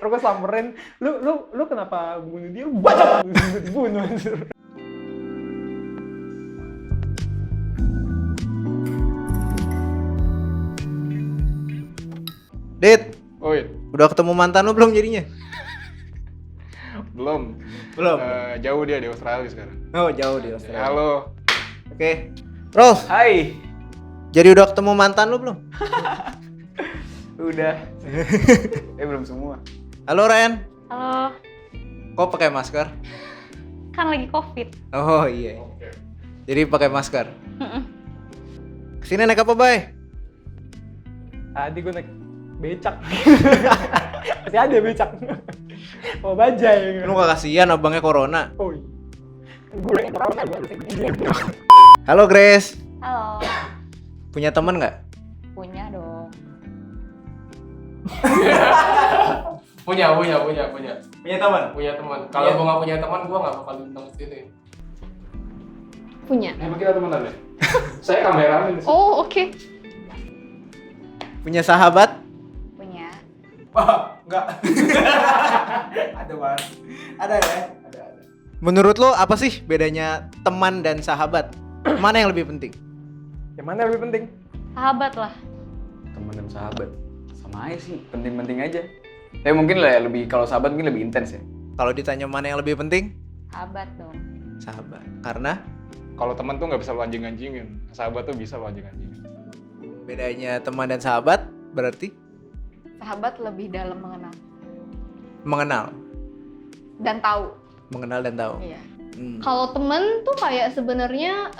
Terus gue samperin, lu kenapa bunuh dia? Bacok! Dibunuh. Dit, Oi, udah ketemu mantan lu belum jadinya? belum. Belum. Jauh dia di Australia sekarang. Oh, jauh di Australia. Halo. Oke. Roll, Hai. jadi udah ketemu mantan lu belum? Udah. Belum semua. Halo Ren, Halo, kok pakai masker? kan lagi COVID. Oh iya. Oke. Jadi pakai masker. Mm-mm. Kesini naik apa, Bay? Tadi gue naik becak. Masih ada becak. Mau bajai. Lu gak kasihan abangnya corona? Oh. Halo Grace, Halo, punya temen nggak? punya dong. Punya. Punya teman. Punya teman. Kalau gua nggak punya teman, gua nggak bakal diundang ke sini. Punya. Emang kita temenan ya? Saya kameramen. Oh, oke. Punya sahabat? Punya. Wah, enggak. Ada banget. Ada ya? Ada. Menurut lo apa sih bedanya teman dan sahabat? Mana yang lebih penting? Yang mana yang lebih penting? Sahabat lah. Teman dan sahabat sama aja sih, penting-penting aja. Tapi mungkin lah ya, lebih kalau sahabat mungkin lebih intens ya. Kalau ditanya mana yang lebih penting? Sahabat dong. Sahabat. Karena Kalau teman tuh nggak bisa lo anjing-anjingin. Sahabat tuh bisa lo anjing-anjingin. bedanya teman dan sahabat berarti Sahabat lebih dalam mengenal dan tahu. dan tahu. Iya. Hmm. Kalau temen tuh kayak sebenarnya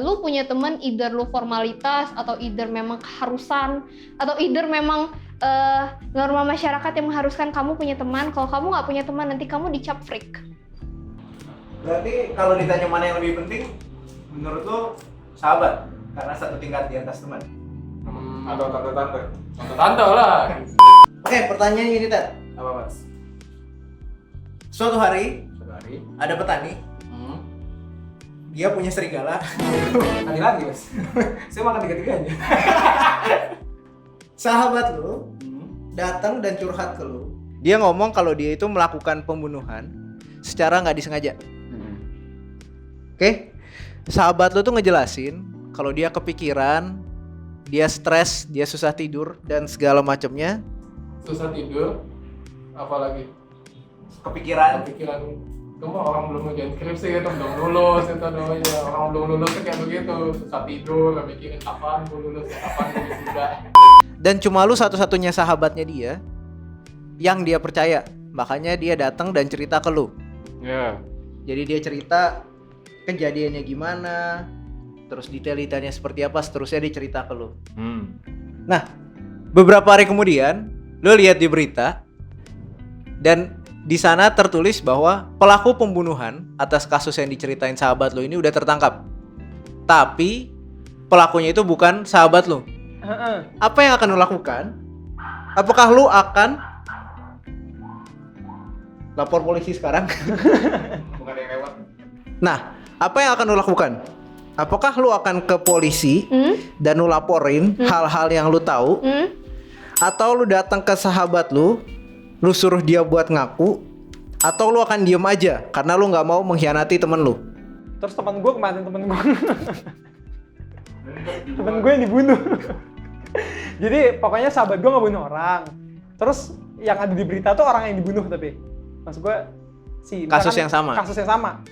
lu punya temen either lu formalitas atau either memang keharusan atau either memang norma masyarakat yang mengharuskan kamu punya teman. Kalau kamu nggak punya teman nanti kamu dicap freak. Berarti kalau ditanya mana yang lebih penting, menurut lo sahabat karena satu tingkat di atas teman. Atau tante-tante. Tante-tante lah. Oke, pertanyaan ini Ted. Apa mas? Suatu hari Saudari. ada petani, dia punya serigala. Lagi mas. Saya makan tiga-tiganya. Sahabat lo datang dan curhat ke lo. Dia ngomong kalau dia itu melakukan pembunuhan secara nggak disengaja. Oke, sahabat lo tuh ngejelasin kalau dia kepikiran, dia stres, dia susah tidur dan segala macamnya. Susah tidur. Apalagi Kepikiran. pikiran itu mah orang belum ngerjain skripsi gitu, belum lulus itu namanya. Orang belum lulus tuh kayak begitu, susah tidur, nggak mikirin kapan gue lulus, kapan gue wisuda. Dan cuma lu satu-satunya sahabatnya dia yang dia percaya. Makanya dia datang dan cerita ke lu. Ya. Jadi dia cerita kejadiannya gimana, terus detail-detailnya seperti apa, seterusnya dia cerita ke lu. Nah, beberapa hari kemudian lu lihat di berita dan di sana tertulis bahwa pelaku pembunuhan atas kasus yang diceritain sahabat lu ini udah tertangkap. Tapi pelakunya itu bukan sahabat lu. Apa yang akan lu lakukan? Apakah lu akan lapor polisi sekarang? Bukan yang lewat. Nah, apa yang akan lu lakukan? Apakah lu akan ke polisi dan lu laporin hal-hal yang lu tahu? Atau lu datang ke sahabat lu suruh dia buat ngaku? Atau lu akan diem aja karena lu nggak mau mengkhianati temen lu? Terus teman gue kemana temen gue? Temen gue yang dibunuh. Jadi pokoknya sahabat gue nggak bunuh orang. Terus yang ada di berita tuh orang yang dibunuh tapi maksud gue Kasus yang sama. Kasus yang sama.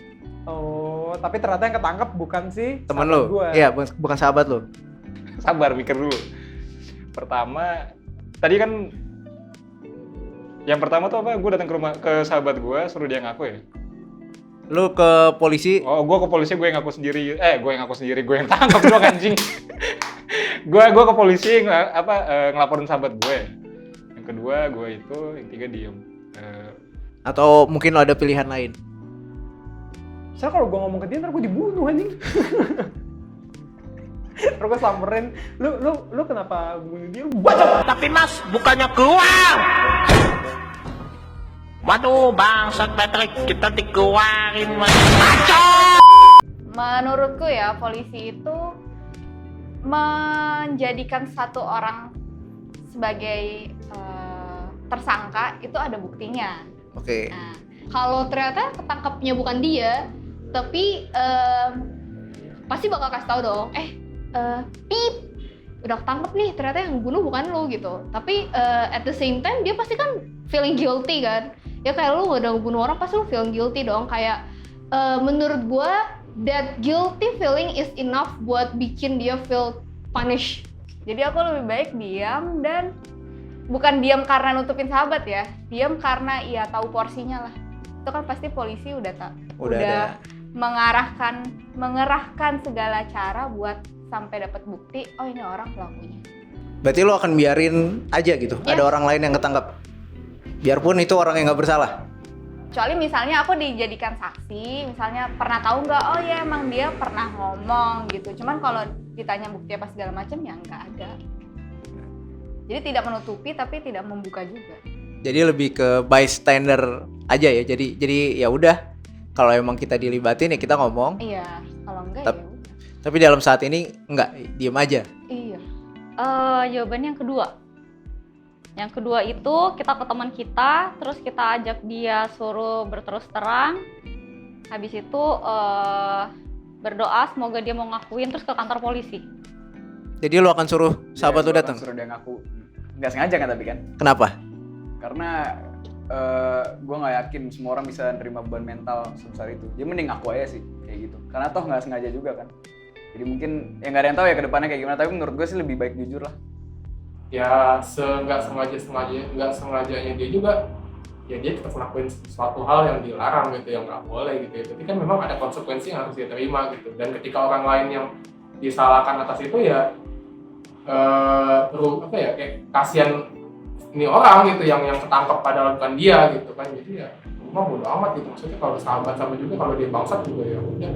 Oh, tapi ternyata yang ketangkep bukan si Temen sahabat lu? gue. Iya, bukan sahabat lu. Sabar, mikir dulu. Pertama, tadi kan yang pertama tuh apa? Gue datang ke sahabat gue, suruh dia ngaku ya. Lu ke polisi? Oh, gue ke polisi, gue yang ngaku sendiri. Gue yang ngaku sendiri, gue yang tangkap dong anjing. gue ke polisi ngelaporin sahabat gue. Yang kedua, gue itu, yang tiga diem. Atau mungkin lo ada pilihan lain? Soalnya kalau gue ngomong ke dia ntar gue dibunuh anjing. Terus gue samperin, lu kenapa bunuh dia? Bacok! Tapi mas, bukannya keluar. Waduh, bangsat Patrick, kita dikeluarin mas. Menurutku ya, polisi itu menjadikan satu orang sebagai tersangka itu ada buktinya. Oke. Nah, Kalau ternyata ketangkapnya bukan dia, tapi pasti bakal kasih tahu dong, pip, udah ketangkep nih, ternyata yang bunuh bukan lu gitu. Tapi at the same time dia pasti kan feeling guilty kan. Ya kayak lu udah bunuh orang pasti lu feeling guilty dong. Kayak menurut gua that guilty feeling is enough buat bikin dia feel punished. jadi aku lebih baik diam, dan bukan diam karena nutupin sahabat ya, diam karena iya tahu porsinya lah. Itu kan pasti polisi udah Udah mengerahkan segala cara buat sampai dapat bukti, oh ini orang pelakunya. Berarti lo akan biarin aja gitu, Yes. ada orang lain yang ketangkap, biarpun itu orang yang nggak bersalah. Kecuali misalnya aku dijadikan saksi, misalnya pernah tahu nggak, oh ya emang dia pernah ngomong gitu. Cuman kalau ditanya bukti apa segala macam ya nggak ada. Jadi tidak menutupi tapi tidak membuka juga. Jadi lebih ke bystander aja ya. Jadi ya udah, kalau emang kita dilibatin ya kita ngomong. Iya, kalau enggak Tep- ya udah. Tapi dalam saat ini enggak, diem aja. Iya. Jawabannya yang kedua. Yang kedua itu kita ke teman kita, terus kita ajak dia suruh berterus terang. Habis itu berdoa semoga dia mau ngakuin, terus ke kantor polisi. Jadi lo akan suruh sahabat lo Gua datang. akan suruh dia ngaku. Nggak sengaja kan tapi kan? Kenapa? Karena gue nggak yakin semua orang bisa nerima beban mental sebesar itu. Jadi mending aku aja sih kayak gitu. Karena toh nggak sengaja juga kan. Jadi mungkin ya nggak ada yang tahu ya ke depannya kayak gimana. Tapi menurut gue sih lebih baik jujur lah. Ya nggak sengajanya dia juga, ya dia tetap ngelakuin suatu hal yang dilarang gitu, yang nggak boleh gitu ya. Tapi kan memang ada konsekuensi yang harus dia terima gitu. Dan ketika orang lain yang disalahkan atas itu ya kayak kasihan ini orang gitu yang ketangkep padahal bukan dia gitu kan. Jadi ya cuma bodo amat gitu, maksudnya kalau sahabat sama juga, kalau dia bangsat juga ya udah.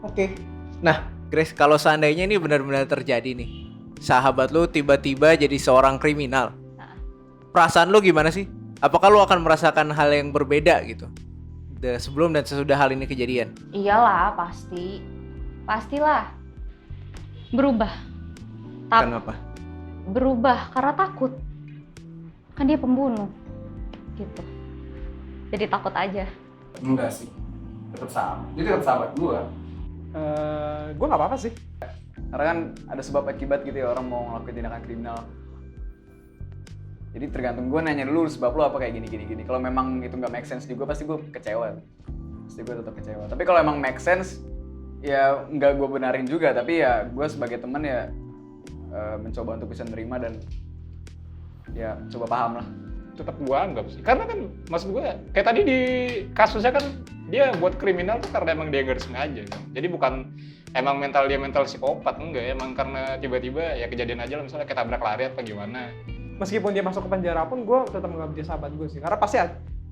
Oke. Nah, Grace, kalau seandainya ini benar-benar terjadi nih, sahabat lu tiba-tiba jadi seorang kriminal, perasaan lu gimana sih? Apakah lu akan merasakan hal yang berbeda gitu sebelum dan sesudah hal ini kejadian? Iyalah, pastilah. Berubah. Kenapa? Berubah karena takut. Kan dia pembunuh. Gitu. Jadi takut aja. Enggak sih, tetap sama. Dia tetap sahabat gua. Gue nggak apa-apa sih. Karena kan ada sebab akibat gitu ya orang mau ngelakuin tindakan kriminal. Jadi tergantung gue nanya dulu sebab lo apa kayak gini. Kalau memang itu nggak make sense juga pasti gue kecewa. Pasti gue tetap kecewa. Tapi kalau emang make sense ya nggak gue benarin juga. Tapi ya gue sebagai teman ya mencoba untuk bisa nerima dan ya coba paham lah. Tetap gua anggap sih, karena kan maksud gua kayak tadi di kasusnya kan dia buat kriminal tuh karena emang dia nggak sengaja kan. Jadi bukan emang mental psikopat, enggak, emang karena tiba-tiba ya kejadian aja lah, misalnya kayak tabrak lari apa gimana. Meskipun dia masuk ke penjara pun gue tetap menganggap dia sahabat gue sih, karena pasti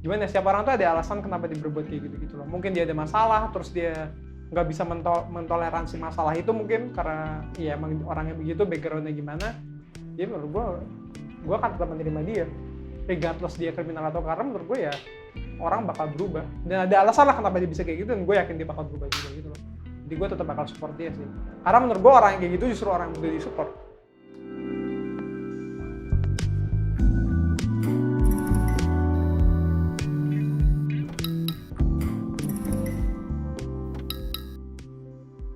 gimana ya, setiap orang tuh ada alasan kenapa dia berbuat kayak gitu loh. Mungkin dia ada masalah, terus dia nggak bisa mentoleransi masalah itu, mungkin karena ya emang orangnya begitu, backgroundnya gimana. Jadi menurut gue akan tetap menerima dia regardless dia kriminal atau karena menurut gue ya orang bakal berubah dan ada alasan lah kenapa dia bisa kayak gitu, dan gue yakin dia bakal berubah juga gitu loh. Jadi gue tetap bakal support dia sih, karena menurut gue orang yang kayak gitu justru orang yang udah disupport.